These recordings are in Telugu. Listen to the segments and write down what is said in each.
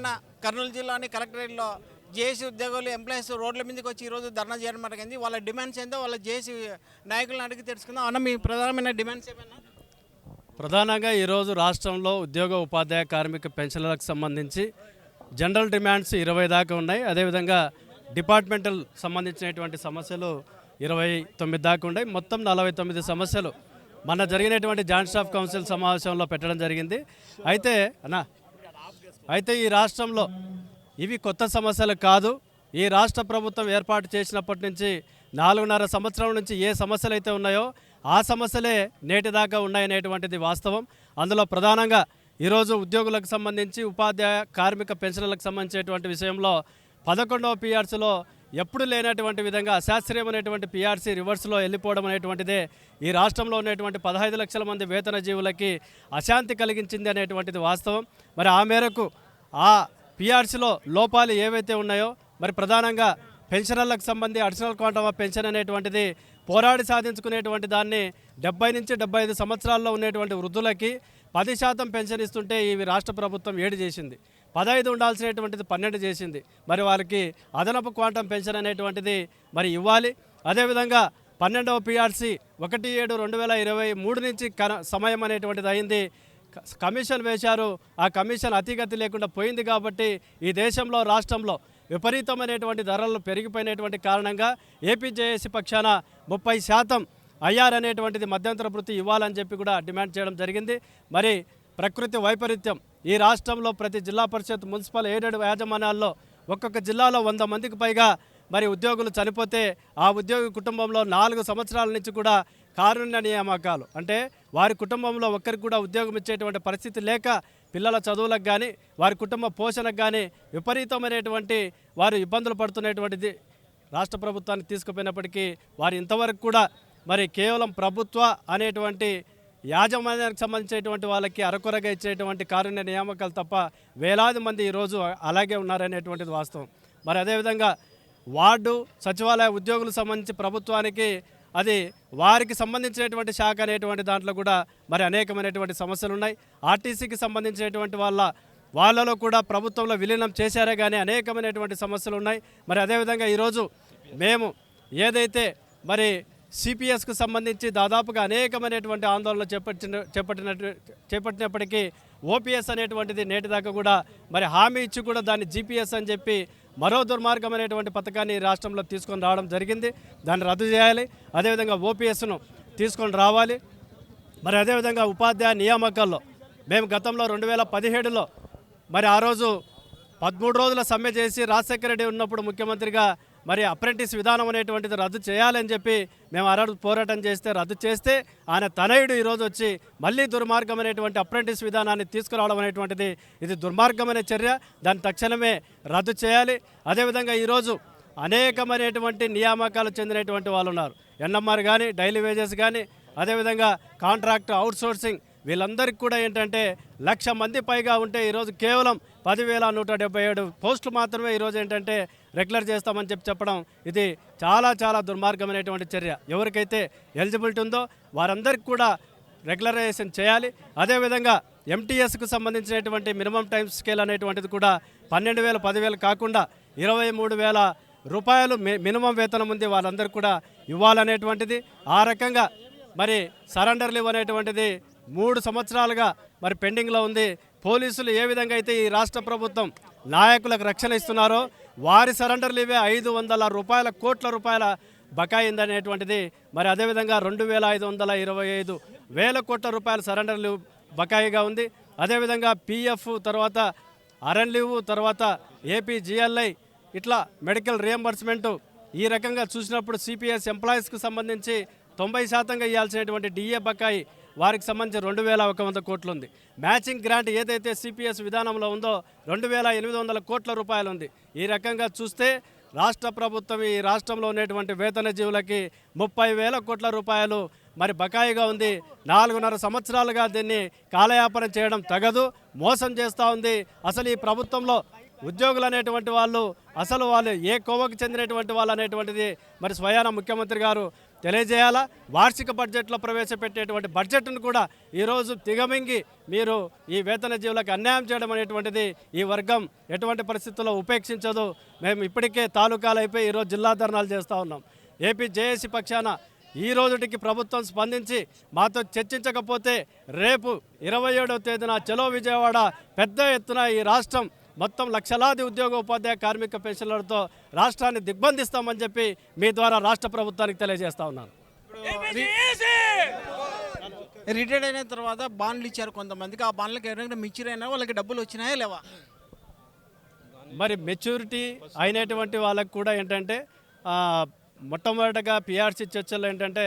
పైన కర్నూలు జిల్లాని కలెక్టరేట్లో జేఏసీ ఉద్యోగులు ఎంప్లాయీస్ రోడ్ల మీదకి వచ్చి ఈరోజు ధర్నా చేయడం జరిగింది. వాళ్ళ డిమాండ్స్ ఏందో వాళ్ళ జేఏసీ నాయకులను అడిగి తెలుసుకుందాం. అన్న, మీ ప్రధానమైన డిమాండ్స్ ఏమైనా? ప్రధానంగా ఈరోజు రాష్ట్రంలో ఉద్యోగ ఉపాధ్యాయ కార్మిక పెన్షన్లకు సంబంధించి జనరల్ డిమాండ్స్ 20 దాకా ఉన్నాయి. అదేవిధంగా డిపార్ట్మెంటల్ సంబంధించినటువంటి సమస్యలు 29 దాకా ఉన్నాయి. మొత్తం 49 సమస్యలు మన జరిగినటువంటి జాయింట్ స్టాఫ్ కౌన్సిల్ సమావేశంలో పెట్టడం జరిగింది. అయితే ఈ రాష్ట్రంలో ఇవి కొత్త సమస్యలు కాదు. ఈ రాష్ట్ర ప్రభుత్వం ఏర్పాటు చేసినప్పటి నుంచి 4.5 సంవత్సరాల నుంచి ఏ సమస్యలు అయితే ఉన్నాయో ఆ సమస్యలే నేటి దాకా ఉన్నాయనేటువంటిది వాస్తవం. అందులో ప్రధానంగా ఈరోజు ఉద్యోగులకు సంబంధించి ఉపాధ్యాయ కార్మిక పెన్షన్లకు సంబంధించినటువంటి విషయంలో 11వ పిఆర్సీలో ఎప్పుడు లేనటువంటి విధంగా అశాస్త్రీయమైనటువంటి పిఆర్సీ రివర్స్లో వెళ్ళిపోవడం అనేటువంటిదే ఈ రాష్ట్రంలో ఉన్నటువంటి 15 లక్షల మంది వేతన జీవులకి అశాంతి కలిగించింది అనేటువంటిది వాస్తవం. మరి ఆ మేరకు ఆ పిఆర్సీలో లోపాలు ఏవైతే ఉన్నాయో మరి ప్రధానంగా పెన్షనర్లకు సంబంధించి అడిషనల్ క్వాంటమ్ ఆఫ్ పెన్షన్ అనేటువంటిది పోరాడి సాధించుకునేటువంటి దాన్ని 70 నుంచి 75 సంవత్సరాల్లో ఉన్నటువంటి వృద్ధులకి 10% పెన్షన్ ఇస్తుంటే ఇవి రాష్ట్ర ప్రభుత్వం 7 చేసింది. 15 ఉండాల్సినటువంటిది 12 చేసింది. మరి వాళ్ళకి అదనపు క్వాంటమ్ పెన్షన్ అనేటువంటిది మరి ఇవ్వాలి. అదేవిధంగా 12వ పిఆర్సీ 1/7/2023 నుంచి సమయం అనేటువంటిది అయింది. కమిషన్ వేశారు. ఆ కమిషన్ అతిగతి లేకుండా పోయింది. కాబట్టి ఈ దేశంలో రాష్ట్రంలో విపరీతమైనటువంటి ధరలు పెరిగిపోయినటువంటి కారణంగా ఏపీజేఏసీ పక్షాన 30% ఐఆర్ అనేటువంటిది మధ్యంతర వృత్తి ఇవ్వాలని చెప్పి కూడా డిమాండ్ చేయడం జరిగింది. మరి ప్రకృతి వైపరీత్యం ఈ రాష్ట్రంలో ప్రతి జిల్లా పరిషత్ మున్సిపల్ ఎయిడెడ్ యాజమాన్యాల్లో ఒక్కొక్క జిల్లాలో 100 మందికి పైగా మరి ఉద్యోగులు చనిపోతే ఆ ఉద్యోగి కుటుంబంలో 4 సంవత్సరాల నుంచి కూడా కారుణ్య నియామకాలు అంటే వారి కుటుంబంలో ఒక్కరికి కూడా ఉద్యోగం ఇచ్చేటువంటి పరిస్థితి లేక పిల్లల చదువులకు కానీ వారి కుటుంబ పోషణకు కానీ విపరీతమైనటువంటి వారు ఇబ్బందులు పడుతున్నటువంటిది రాష్ట్ర ప్రభుత్వాన్ని తీసుకుపోయినప్పటికీ వారు ఇంతవరకు కూడా మరి కేవలం ప్రభుత్వ అనేటువంటి యాజమాన్యానికి సంబంధించినటువంటి వాళ్ళకి అరకొరగా ఇచ్చేటువంటి కారుణ్య నియామకాలు తప్ప వేలాది మంది ఈరోజు అలాగే ఉన్నారనేటువంటిది వాస్తవం. మరి అదేవిధంగా వార్డు సచివాలయ ఉద్యోగులకు సంబంధించి ప్రభుత్వానికి అది వారికి సంబంధించినటువంటి శాఖ అనేటువంటి దాంట్లో కూడా మరి అనేకమైనటువంటి సమస్యలు ఉన్నాయి. ఆర్టీసీకి సంబంధించినటువంటి వాళ్ళలో కూడా ప్రభుత్వంలో విలీనం చేశారే కానీ అనేకమైనటువంటి సమస్యలు ఉన్నాయి. మరి అదేవిధంగా ఈరోజు మేము ఏదైతే మరి సిపిఎస్కు సంబంధించి దాదాపుగా అనేకమైనటువంటి ఆందోళనలు చేపట్టినప్పటికీ ఓపీఎస్ అనేటువంటిది నేటిదాకా కూడా మరి హామీ ఇచ్చి కూడా దాన్ని జీపీఎస్ అని చెప్పి మరో దుర్మార్గమైనటువంటి పథకాన్ని రాష్ట్రంలో తీసుకొని రావడం జరిగింది. దాన్ని రద్దు చేయాలి. అదేవిధంగా ఓపీఎస్ను తీసుకొని రావాలి. మరి అదేవిధంగా ఉపాధ్యాయ నియామకాల్లో మేము గతంలో 2017లో మరి ఆ రోజు 13 రోజుల సమ్మె చేసి రాజశేఖర రెడ్డి ఉన్నప్పుడు ముఖ్యమంత్రిగా మరి అప్రెంటిస్ విధానం అనేటువంటిది రద్దు చేయాలని చెప్పి మేము ఆ రోజు పోరాటం చేస్తే రద్దు చేస్తే ఆయన తనయుడు ఈరోజు వచ్చి మళ్ళీ దుర్మార్గమైనటువంటి అప్రెంటిస్ విధానాన్ని తీసుకురావడం అనేటువంటిది ఇది దుర్మార్గమైన చర్య. దాన్ని తక్షణమే రద్దు చేయాలి. అదేవిధంగా ఈరోజు అనేకమైనటువంటి నియామకాలు చెందినటువంటి వాళ్ళు ఉన్నారు. ఎన్ఎంఆర్ కానీ డైలీ వేజెస్ కానీ అదేవిధంగా కాంట్రాక్ట్ అవుట్సోర్సింగ్ వీళ్ళందరికీ కూడా ఏంటంటే 1,00,000 మంది పైగా ఉంటే ఈరోజు కేవలం 10,177 పోస్టులు మాత్రమే ఈరోజు ఏంటంటే రెగ్యులర్ చేస్తామని చెప్పడం ఇది చాలా చాలా దుర్మార్గమైనటువంటి చర్య. ఎవరికైతే ఎలిజిబిలిటీ ఉందో వారందరికీ కూడా రెగ్యులరైజేషన్ చేయాలి. అదేవిధంగా ఎంటీఎస్కు సంబంధించినటువంటి మినిమం టైం స్కేల్ అనేటువంటిది కూడా 12,000 10,000 కాకుండా 23,000 రూపాయలు మినిమం వేతనం ఉంది వాళ్ళందరికీ కూడా ఇవ్వాలనేటువంటిది. ఆ రకంగా మరి సరెండర్ లీవ్ అనేటువంటిది 3 సంవత్సరాలుగా మరి పెండింగ్లో ఉంది. పోలీసులు ఏ విధంగా అయితే ఈ రాష్ట్ర ప్రభుత్వం నాయకులకు రక్షణ ఇస్తున్నారో వారి సరెండర్ లీవే 500 కోట్ల రూపాయల బకాయిందనేటువంటిది. మరి అదేవిధంగా 2,525 కోట్ల రూపాయల సరెండర్ లీవ్ బకాయిగా ఉంది. అదేవిధంగా పిఎఫ్ తర్వాత అరన్ లీవ్ తర్వాత ఏపీ జిఎల్ఐ ఇట్లా మెడికల్ రియంబర్స్మెంటు ఈ రకంగా చూసినప్పుడు సిపిఎస్ ఎంప్లాయీస్కు సంబంధించి 90% ఇవ్వాల్సినటువంటి డిఏ బకాయి వారికి సంబంధించి 2,100 కోట్లు ఉంది. మ్యాచింగ్ గ్రాంట్ ఏదైతే సిపిఎస్ విధానంలో ఉందో 2,800 కోట్ల రూపాయలు ఉంది. ఈ రకంగా చూస్తే రాష్ట్ర ప్రభుత్వం ఈ రాష్ట్రంలో ఉన్నటువంటి వేతన జీవులకి 30,000 కోట్ల రూపాయలు మరి బకాయిగా ఉంది. 4.5 సంవత్సరాలుగా దీన్ని కాలయాపన చేయడం తగదు, మోసం చేస్తూ ఉంది. అసలు ఈ ప్రభుత్వంలో ఉద్యోగులు అనేటువంటి వాళ్ళు అసలు వాళ్ళు ఏ కోవకు చెందినటువంటి వాళ్ళు అనేటువంటిది మరి స్వయాన ముఖ్యమంత్రి గారు తెలియజేయాలా. వార్షిక బడ్జెట్లో ప్రవేశపెట్టేటువంటి బడ్జెట్ను కూడా ఈరోజు దిగమింగి మీరు ఈ వేతన జీవులకు అన్యాయం చేయడం అనేటువంటిది ఈ వర్గం ఎటువంటి పరిస్థితుల్లో ఉపేక్షించదు. మేము ఇప్పటికే తాలూకాలు అయిపోయి ఈరోజు జిల్లా ధర్నాలు చేస్తూ ఉన్నాం. ఏపీ జేఏసీ పక్షాన ఈ రోజుటికి ప్రభుత్వం స్పందించి మాతో చర్చించకపోతే రేపు 27వ తేదీన చలో విజయవాడ పెద్ద ఎత్తున ఈ రాష్ట్రం మొత్తం లక్షలాది ఉద్యోగోపాధ్యాయ కార్మిక పెన్షన్లతో రాష్ట్రాన్ని దిగ్బంధిస్తామని చెప్పి మీ ద్వారా రాష్ట్ర ప్రభుత్వానికి తెలియజేస్తా ఉన్నాను. రిటైర్డ్ అయిన తర్వాత బాండ్లు ఇచ్చారు కొంతమందికి. ఆ బాండ్లకు ఎవరైనా మెచ్యూర్ అయినా వాళ్ళకి డబ్బులు వచ్చినాయా లేవా? మరి మెచ్యూరిటీ అయినటువంటి వాళ్ళకు కూడా ఏంటంటే మొట్టమొదటగా పిఆర్సీ చర్చల్లో ఏంటంటే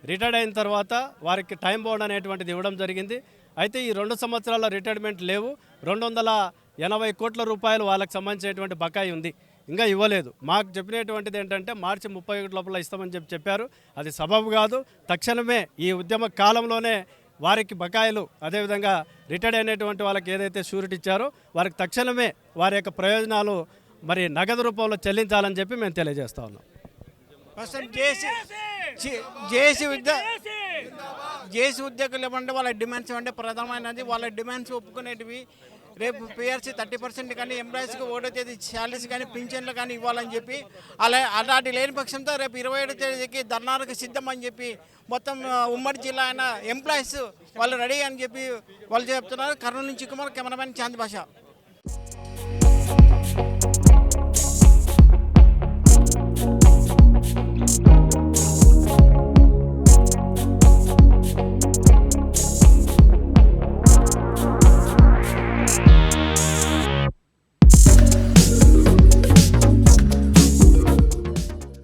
రిటైర్డ్ అయిన తర్వాత వారికి టైం బౌండ్ అనేటువంటిది ఇవ్వడం జరిగింది. అయితే ఈ 2 సంవత్సరాల రిటైర్మెంట్ లేవు. 280 కోట్ల రూపాయలు వాళ్ళకి సంబంధించినటువంటి బకాయి ఉంది, ఇంకా ఇవ్వలేదు. మాకు చెప్పినటువంటిది ఏంటంటే మార్చి 31 లోపల ఇస్తామని చెప్పారు. అది సబబు కాదు. తక్షణమే ఈ ఉద్యమ కాలంలోనే వారికి బకాయిలు, అదేవిధంగా రిటైర్డ్ అయినటువంటి వాళ్ళకి ఏదైతే షూరిటీ ఇచ్చారో వారికి తక్షణమే వారి యొక్క ప్రయోజనాలు మరి నగదు రూపంలో చెల్లించాలని చెప్పి మేము తెలియజేస్తా ఉన్నాం. జేసీ ఉద్యోగులు ఏమంటే వాళ్ళ డిమాండ్స్ ఏమంటే ప్రధానమైనది. వాళ్ళ డిమాండ్స్ ఒప్పుకునేటివి రేపు పిఆర్సీ 30% కానీ ఎంప్లాయీస్కి 1వ తేదీ శాలరీస్ కానీ పింఛన్లు కానీ ఇవ్వాలని చెప్పి అలాంటి లేని పక్షంతో రేపు 27వ తేదీకి ధర్నాలకు సిద్ధం అని చెప్పి మొత్తం ఉమ్మడి జిల్లా అయిన ఎంప్లాయీస్ వాళ్ళు రెడీ అని చెప్పి వాళ్ళు చెప్తున్నారు. కర్నూలు నుంచి కుమార్, కెమెరామెన్ చాంద్ భాష.